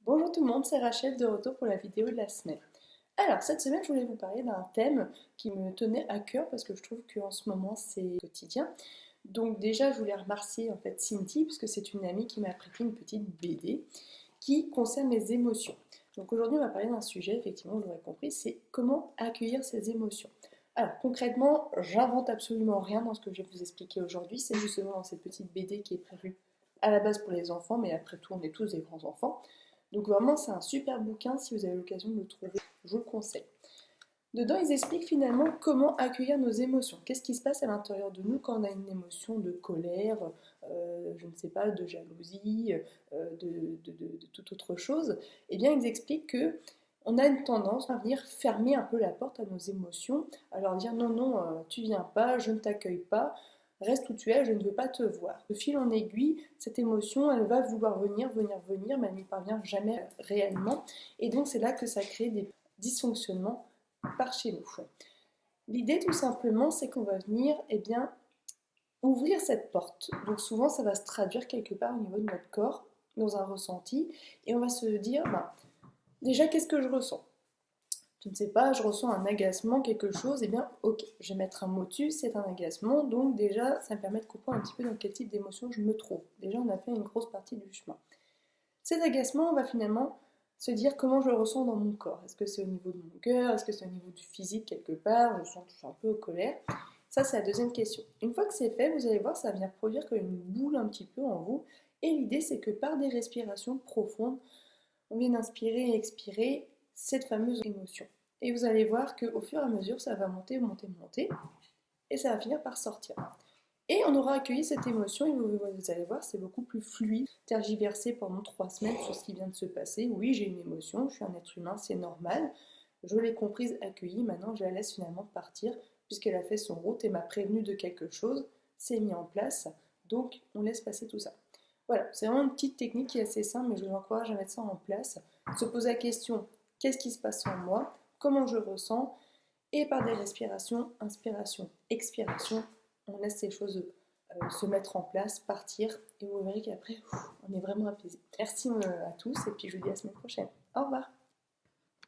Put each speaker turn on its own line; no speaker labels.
Bonjour tout le monde, c'est Rachel de retour pour la vidéo de la semaine. Alors, cette semaine, je voulais vous parler d'un thème qui me tenait à cœur parce que je trouve qu'en ce moment, c'est quotidien. Donc déjà, je voulais remercier en fait Cindy parce que c'est une amie qui m'a prêté une petite BD qui concerne les émotions. Donc aujourd'hui, on va parler d'un sujet, effectivement, vous l'aurez compris, c'est comment accueillir ses émotions. Alors concrètement, j'invente absolument rien dans ce que je vais vous expliquer aujourd'hui, c'est justement dans cette petite BD qui est prévue à la base pour les enfants, mais après tout, on est tous des grands enfants. Donc vraiment, c'est un super bouquin, si vous avez l'occasion de le trouver, je vous le conseille. Dedans, ils expliquent finalement comment accueillir nos émotions. Qu'est-ce qui se passe à l'intérieur de nous quand on a une émotion de colère, je ne sais pas, de jalousie, de toute autre chose. Eh bien, ils expliquent que on a une tendance à venir fermer un peu la porte à nos émotions, à leur dire non, non, tu viens pas, je ne t'accueille pas, reste où tu es, je ne veux pas te voir. De fil en aiguille, cette émotion, elle va vouloir venir, mais elle n'y parvient jamais réellement. Et donc, c'est là que ça crée des dysfonctionnements par chez nous. L'idée tout simplement c'est qu'on va venir ouvrir cette porte. Donc souvent ça va se traduire quelque part au niveau de notre corps, dans un ressenti, et on va se dire déjà qu'est-ce que je ressens. Je ne sais pas, je ressens un agacement, quelque chose, et bien ok, je vais mettre un mot dessus, c'est un agacement, donc déjà ça me permet de comprendre un petit peu dans quel type d'émotion je me trouve. Déjà on a fait une grosse partie du chemin. Cet agacement, on va finalement se dire comment je le ressens dans mon corps. Est-ce que c'est au niveau de mon cœur? Est-ce que c'est au niveau du physique quelque part? Je sens que je suis un peu en colère. Ça, c'est la deuxième question. Une fois que c'est fait, vous allez voir, ça va venir produire comme une boule un petit peu en vous. Et l'idée, c'est que par des respirations profondes, on vient d'inspirer et expirer cette fameuse émotion. Et vous allez voir qu'au fur et à mesure, ça va monter, monter, monter. Et ça va finir par sortir. Et on aura accueilli cette émotion et vous allez voir, c'est beaucoup plus fluide. Tergiverser pendant 3 semaines sur ce qui vient de se passer. Oui, j'ai une émotion, je suis un être humain, c'est normal. Je l'ai comprise, accueillie, maintenant je la laisse finalement partir puisqu'elle a fait son route et m'a prévenu de quelque chose, c'est mis en place, donc on laisse passer tout ça. Voilà, c'est vraiment une petite technique qui est assez simple, mais je vous encourage à mettre ça en place. Se poser la question, qu'est-ce qui se passe en moi? Comment je ressens? Et par des respirations, inspiration, expiration, on laisse ces choses se mettre en place, partir, et vous verrez qu'après, on est vraiment apaisé. Merci à tous, et puis je vous dis à la semaine prochaine. Au revoir.